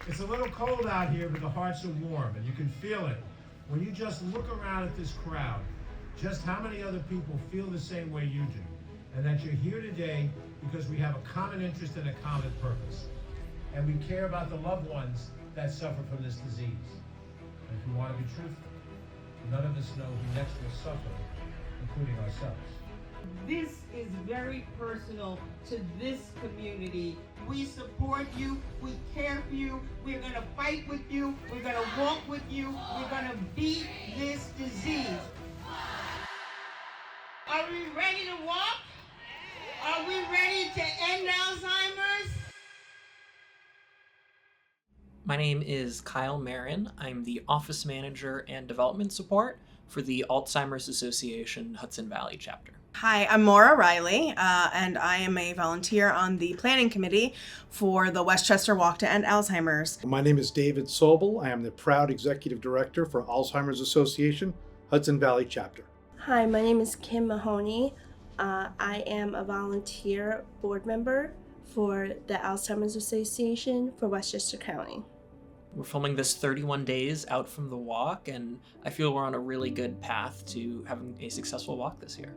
It's a little cold out here, but the hearts are warm, and you can feel it. When you just look around at this crowd, just how many other people feel the same way you do, and that you're here today because we have a common interest and a common purpose. And we care about the loved ones that suffer from this disease. And if we want to be truthful, none of us know who next will suffer, including ourselves. This is very personal to this community. We support you, we care for you, we're gonna fight with you, we're gonna walk with you, we're gonna beat this disease. Are we ready to walk? Are we ready to end Alzheimer's? My name is Kyle Marin. I'm the Office Manager and Development Support for the Alzheimer's Association Hudson Valley chapter. Hi, I'm Maura Riley, and I am a volunteer on the planning committee for the Westchester Walk to End Alzheimer's. My name is David Sobel. I am the proud executive director for Alzheimer's Association Hudson Valley chapter. Hi, my name is Kim Mahoney. I am a volunteer board member for the Alzheimer's Association for Westchester County. We're filming this 31 days out from the walk, and I feel we're on a really good path to having a successful walk this year.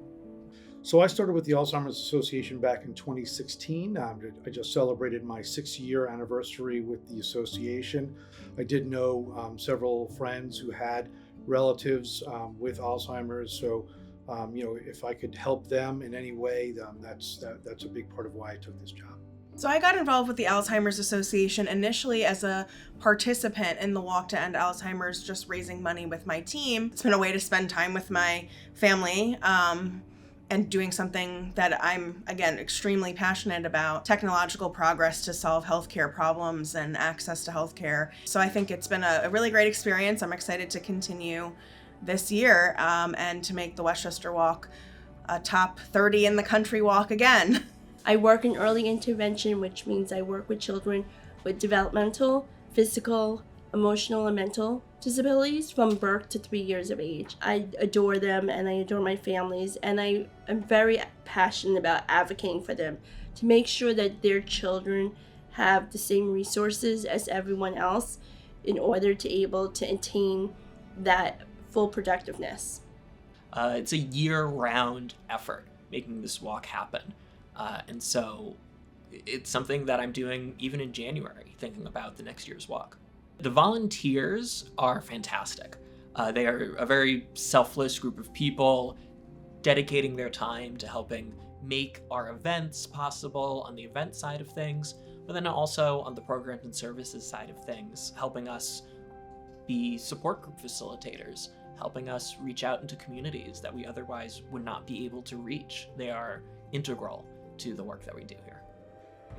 So I started with the Alzheimer's Association back in 2016. I just celebrated my 6-year anniversary with the association. I did know several friends who had relatives with Alzheimer's, so if I could help them in any way, that's a big part of why I took this job. So I got involved with the Alzheimer's Association initially as a participant in the Walk to End Alzheimer's, just raising money with my team. It's been a way to spend time with my family and doing something that I'm, again, extremely passionate about, technological progress to solve healthcare problems and access to healthcare. So I think it's been a really great experience. I'm excited to continue this year and to make the Westchester Walk a top 30 in the country walk again. I work in early intervention, which means I work with children with developmental, physical, emotional, and mental disabilities from birth to 3 years of age. I adore them and I adore my families, and I am very passionate about advocating for them to make sure that their children have the same resources as everyone else in order to able to attain that full productiveness. It's a year-round effort making this walk happen. And so it's something that I'm doing even in January, thinking about the next year's walk. The volunteers are fantastic. They are a very selfless group of people dedicating their time to helping make our events possible on the event side of things, but then also on the programs and services side of things, helping us be support group facilitators, helping us reach out into communities that we otherwise would not be able to reach. They are integral to the work that we do here.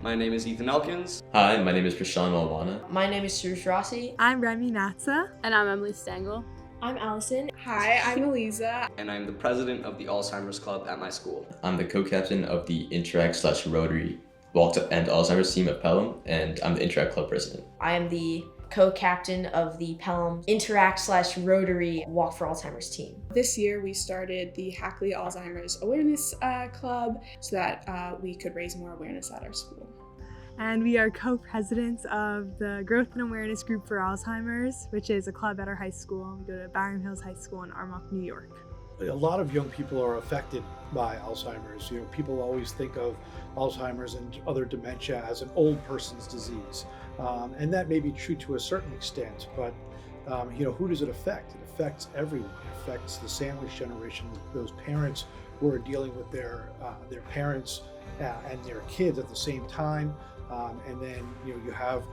My name is Ethan Elkins. Hi, my name is Prashant Malwana. My name is Suresh Rossi. I'm Remy Natsa. And I'm Emily Stengel. I'm Allison. Hi, I'm Eliza. And I'm the president of the Alzheimer's Club at my school. I'm the co-captain of the Interact/Rotary Walk to End Alzheimer's team at Pelham, and I'm the Interact Club president. I am the co-captain of the Pelham Interact/Rotary Walk for Alzheimer's team. This year we started the Hackley Alzheimer's Awareness Club so that we could raise more awareness at our school. And we are co-presidents of the Growth and Awareness Group for Alzheimer's, which is a club at our high school. We go to Byram Hills High School in Armonk, New York. A lot of young people are affected by Alzheimer's. People always think of Alzheimer's and other dementia as an old person's disease. And that may be true to a certain extent, but who does it affect? It affects everyone. It affects the sandwich generation, those parents who are dealing with their parents and their kids at the same time. And then you have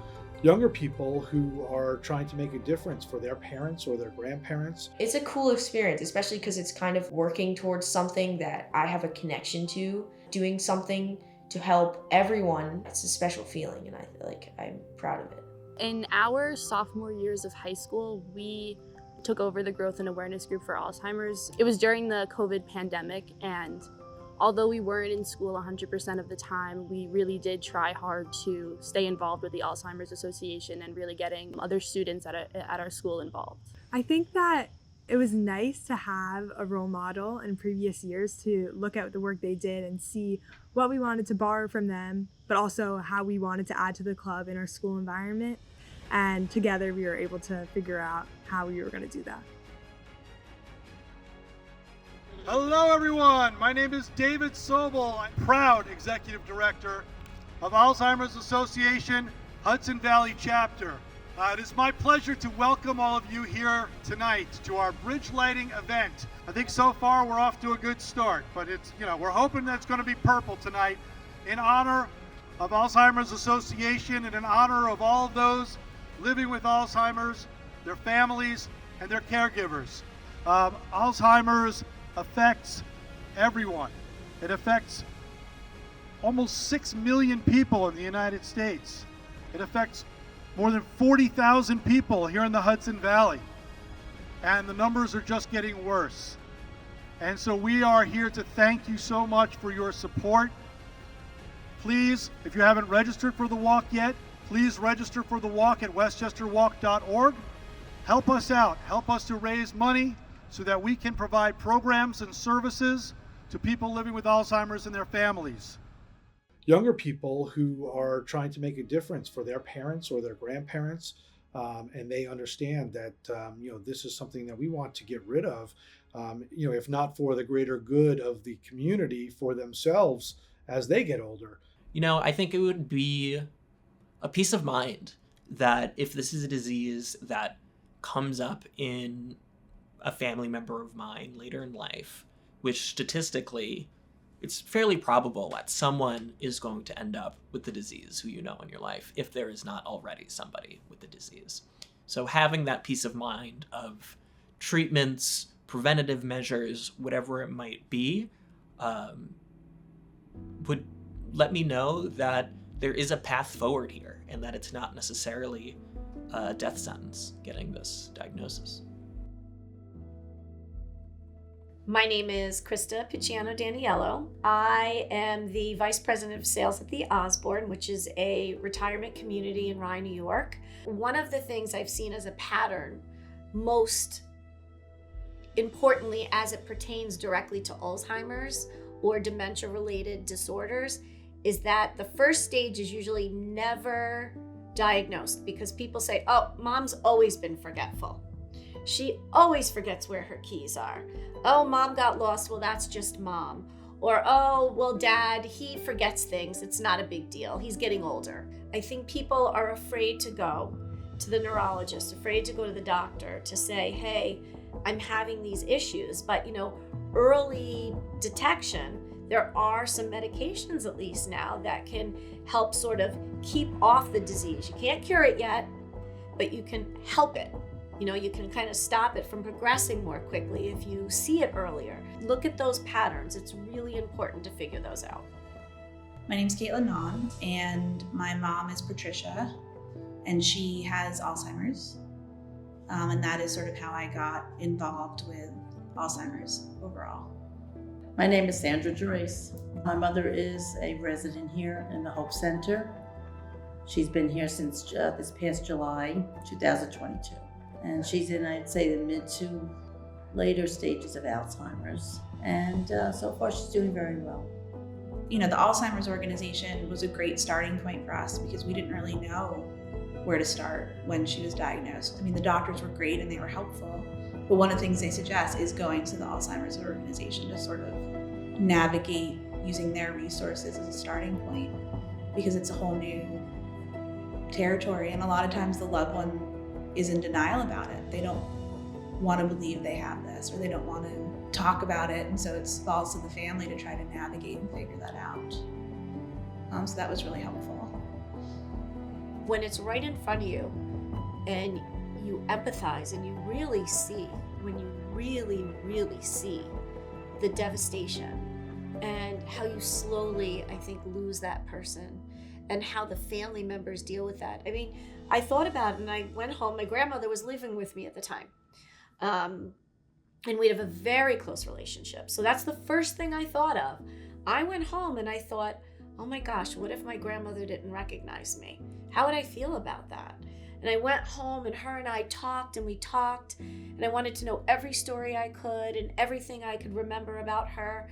younger people who are trying to make a difference for their parents or their grandparents. It's a cool experience, especially because it's kind of working towards something that I have a connection to, doing something to help everyone. It's a special feeling, and I feel like I'm proud of it. In our sophomore years of high school, we took over the Growth and Awareness Group for Alzheimer's. It was during the COVID pandemic, and although we weren't in school 100% of the time, we really did try hard to stay involved with the Alzheimer's Association and really getting other students at our school involved. I think that it was nice to have a role model in previous years to look at the work they did and see what we wanted to borrow from them, but also how we wanted to add to the club in our school environment. And together we were able to figure out how we were going to do that. Hello everyone, my name is David Sobel. I'm proud Executive Director of Alzheimer's Association Hudson Valley Chapter. It is my pleasure to welcome all of you here tonight to our bridge lighting event. I think so far we're off to a good start, but we're hoping that it's going to be purple tonight in honor of Alzheimer's Association and in honor of all of those living with Alzheimer's, their families, and their caregivers. Alzheimer's affects everyone. It affects almost 6 million people in the United States. It affects more than 40,000 people here in the Hudson Valley. And the numbers are just getting worse. And so we are here to thank you so much for your support. Please, if you haven't registered for the walk yet, please register for the walk at westchesterwalk.org. Help us out. Help us to raise money so that we can provide programs and services to people living with Alzheimer's and their families. Younger people who are trying to make a difference for their parents or their grandparents, and they understand that this is something that we want to get rid of, if not for the greater good of the community, for themselves as they get older. I think it would be a peace of mind that if this is a disease that comes up in a family member of mine later in life, which statistically it's fairly probable that someone is going to end up with the disease who you know in your life, if there is not already somebody with the disease. So having that peace of mind of treatments, preventative measures, whatever it might be, would let me know that there is a path forward here and that it's not necessarily a death sentence getting this diagnosis. My name is Krista Picciano Daniello. I am the Vice President of Sales at the Osborne, which is a retirement community in Rye, New York. One of the things I've seen as a pattern, most importantly as it pertains directly to Alzheimer's or dementia-related disorders, is that the first stage is usually never diagnosed because people say, oh, mom's always been forgetful. She always forgets where her keys are. Oh, mom got lost. Well, that's just mom. Or, oh, well, dad, he forgets things. It's not a big deal. He's getting older. I think people are afraid to go to the neurologist, afraid to go to the doctor to say, hey, I'm having these issues. But, early detection, there are some medications at least now that can help sort of keep off the disease. You can't cure it yet, but you can help it. You can kind of stop it from progressing more quickly if you see it earlier. Look at those patterns. It's really important to figure those out. My name's Caitlin Nawn, and my mom is Patricia, and she has Alzheimer's. And that is sort of how I got involved with Alzheimer's overall. My name is Sandra Gerace. My mother is a resident here in the Hope Center. She's been here since this past July 2022. And she's in, I'd say, the mid to later stages of Alzheimer's. And so far she's doing very well. The Alzheimer's organization was a great starting point for us because we didn't really know where to start when she was diagnosed. The doctors were great and they were helpful. But one of the things they suggest is going to the Alzheimer's organization to sort of navigate using their resources as a starting point because it's a whole new territory. And a lot of times the loved one is in denial about it. They don't want to believe they have this, or they don't want to talk about it, and so it falls to the family to try to navigate and figure that out. So that was really helpful. When it's right in front of you and you empathize and you really see, when you really, really see the devastation and how you slowly, I think, lose that person and how the family members deal with that. I thought about it and I went home. My grandmother was living with me at the time. And we'd have a very close relationship. So that's the first thing I thought of. I went home and I thought, oh my gosh, what if my grandmother didn't recognize me? How would I feel about that? And I went home and her and I talked and we talked and I wanted to know every story I could and everything I could remember about her.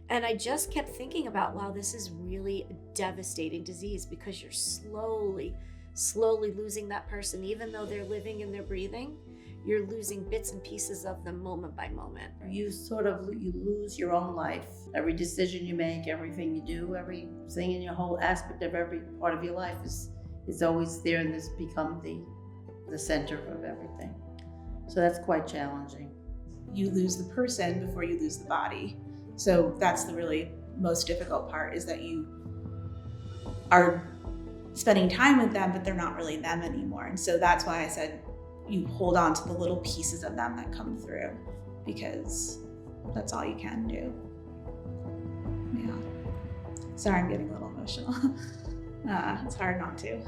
And I just kept thinking about, wow, this is really a devastating disease because you're slowly slowly losing that person, even though they're living and they're breathing. You're losing bits and pieces of them moment by moment. You lose your own life. Every decision you make, everything you do, everything in your whole aspect of every part of your life is always there, and this become the center of everything. So that's quite challenging. You lose the person before you lose the body. So that's the really most difficult part, is that you are spending time with them, but they're not really them anymore. And so that's why I said you hold on to the little pieces of them that come through, because that's all you can do. Yeah. Sorry, I'm getting a little emotional. It's hard not to.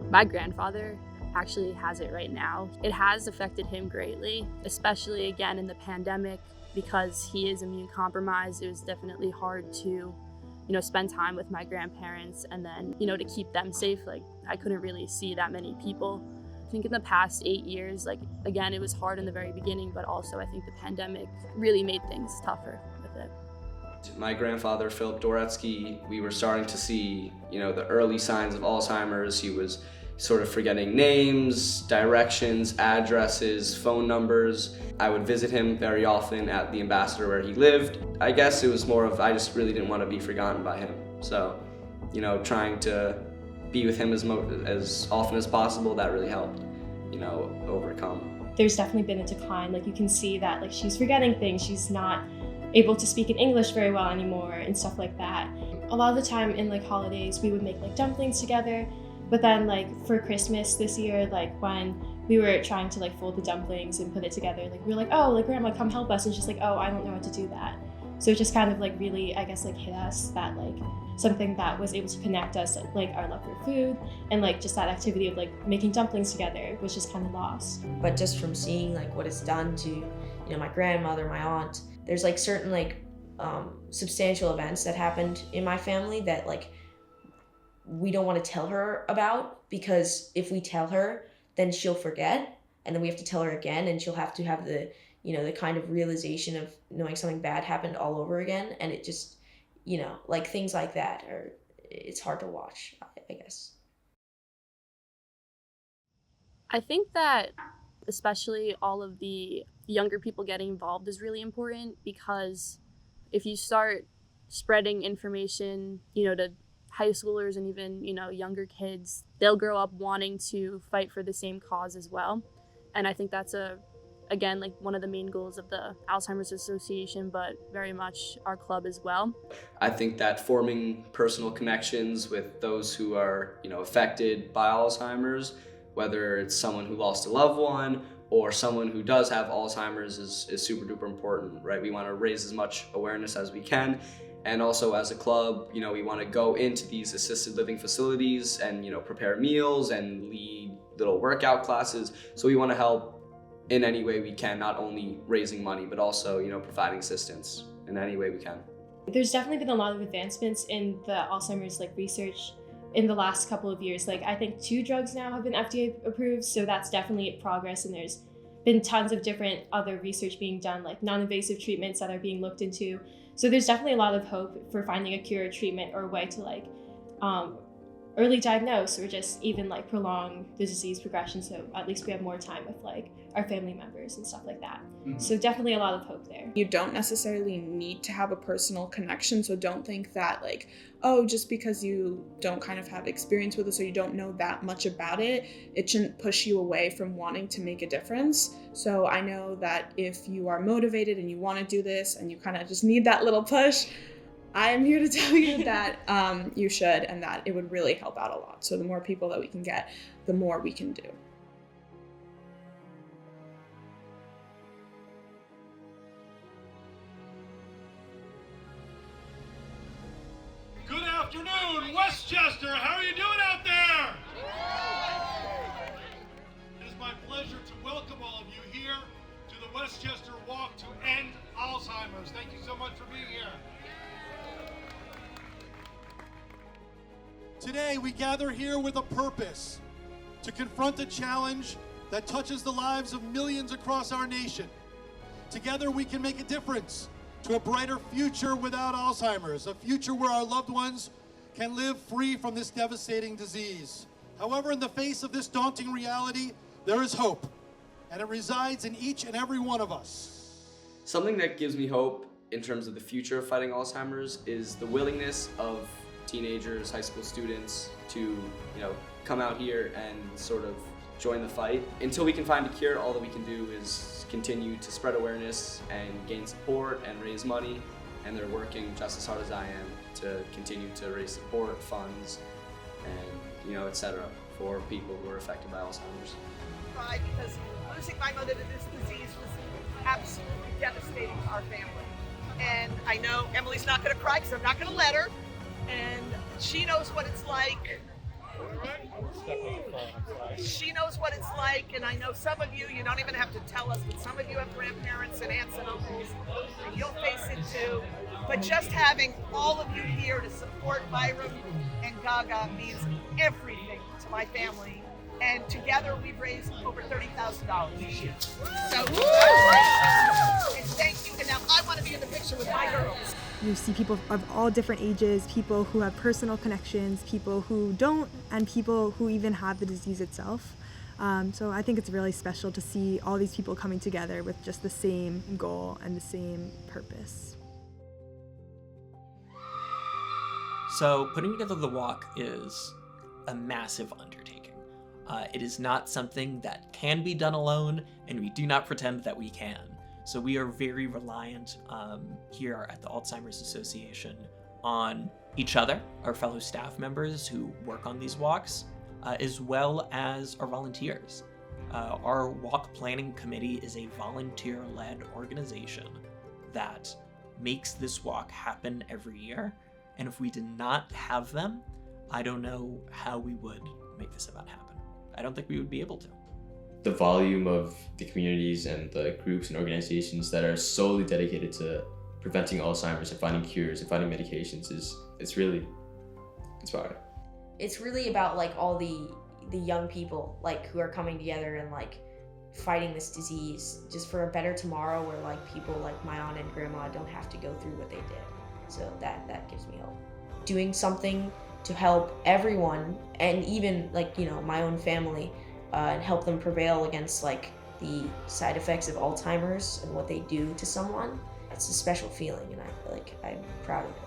My grandfather actually has it right now. It has affected him greatly, especially again in the pandemic, because he is immune compromised. It was definitely hard to, spend time with my grandparents and then, to keep them safe. Like, I couldn't really see that many people. I think in the past 8 years, again, it was hard in the very beginning, but also I think the pandemic really made things tougher with it. My grandfather, Philip Doretsky, we were starting to see, the early signs of Alzheimer's. He was sort of forgetting names, directions, addresses, phone numbers. I would visit him very often at the Ambassador where he lived. I guess it was more of, I just really didn't want to be forgotten by him. So, trying to be with him as often as possible, that really helped, overcome. There's definitely been a decline. You can see that, she's forgetting things. She's not able to speak in English very well anymore and stuff like that. A lot of the time in, holidays, we would make, dumplings together. But then, for Christmas this year, when we were trying to, fold the dumplings and put it together, we were like, oh, Grandma, come help us. And she's like, oh, I don't know how to do that. So it just kind of, really, I guess, hit us that, something that was able to connect us, our love for food and, just that activity of, making dumplings together was just kind of lost. But just from seeing, what it's done to, my grandmother, my aunt, there's, certain, substantial events that happened in my family that, we don't want to tell her about, because if we tell her, then she'll forget, and then we have to tell her again, and she'll have to have the, the kind of realization of knowing something bad happened all over again, and it just, things like that it's hard to watch, I guess. I think that especially all of the younger people getting involved is really important, because if you start spreading information, to high schoolers and even, younger kids, they'll grow up wanting to fight for the same cause as well. And I think that's again, one of the main goals of the Alzheimer's Association, but very much our club as well. I think that forming personal connections with those who are, affected by Alzheimer's, whether it's someone who lost a loved one or someone who does have Alzheimer's, is super duper important, right? We want to raise as much awareness as we can. And also as a club, we want to go into these assisted living facilities and, prepare meals and lead little workout classes. So we want to help in any way we can, not only raising money, but also, providing assistance in any way we can. There's definitely been a lot of advancements in the Alzheimer's research in the last couple of years. I think 2 drugs now have been FDA approved, so that's definitely progress. And there's been tons of different other research being done, non-invasive treatments that are being looked into. So there's definitely a lot of hope for finding a cure, treatment, or a way to early diagnose or just even prolong the disease progression. So at least we have more time with our family members and stuff like that. Mm-hmm. So definitely a lot of hope there. You don't necessarily need to have a personal connection. So don't think that just because you don't kind of have experience with this or you don't know that much about it, it shouldn't push you away from wanting to make a difference. So I know that if you are motivated and you want to do this and you kind of just need that little push, I am here to tell you that you should, and that it would really help out a lot. So the more people that we can get, the more we can do. Good afternoon, Westchester. How are you doing out there? It is my pleasure to welcome all of you here to the Westchester Walk to End Alzheimer's. Thank you so much for being here. Today, we gather here with a purpose: to confront a challenge that touches the lives of millions across our nation. Together, we can make a difference to a brighter future without Alzheimer's, a future where our loved ones can live free from this devastating disease. However, in the face of this daunting reality, there is hope, and it resides in each and every one of us. Something that gives me hope in terms of the future of fighting Alzheimer's is the willingness of teenagers, high school students to, come out here and sort of join the fight. Until we can find a cure, all that we can do is continue to spread awareness and gain support and raise money, and they're working just as hard as I am to continue to raise support, funds, and etc. for people who are affected by Alzheimer's. Because losing my mother to this disease was absolutely devastating to our family. And I know Emily's not going to cry because I'm not going to let her. And she knows what it's like. She knows what it's like, and I know some of you don't even have to tell us, but some of you have grandparents and aunts and uncles, and you'll face it too. But just having all of you here to support Byram and Gaga means everything to my family. And together we've raised over $30,000 this year. So, and thank you. And now I want to be in the picture with my girls. You see people of all different ages, people who have personal connections, people who don't, and people who even have the disease itself. So I think it's really special to see all these people coming together with just the same goal and the same purpose. So putting together the walk is a massive undertaking. It is not something that can be done alone, and we do not pretend that we can. So we are very reliant here at the Alzheimer's Association on each other, our fellow staff members who work on these walks, as well as our volunteers. Our walk planning committee is a volunteer-led organization that makes this walk happen every year. And if we did not have them, I don't know how we would make this event happen. I don't think we would be able to. The volume of the communities and the groups and organizations that are solely dedicated to preventing Alzheimer's and finding cures and finding medications it's really inspiring. It's really about all the young people who are coming together and fighting this disease just for a better tomorrow where people like my aunt and grandma don't have to go through what they did. So that gives me hope. Doing something to help everyone, and even my own family, and help them prevail against the side effects of Alzheimer's and what they do to someone. It's a special feeling, and I'm proud of it.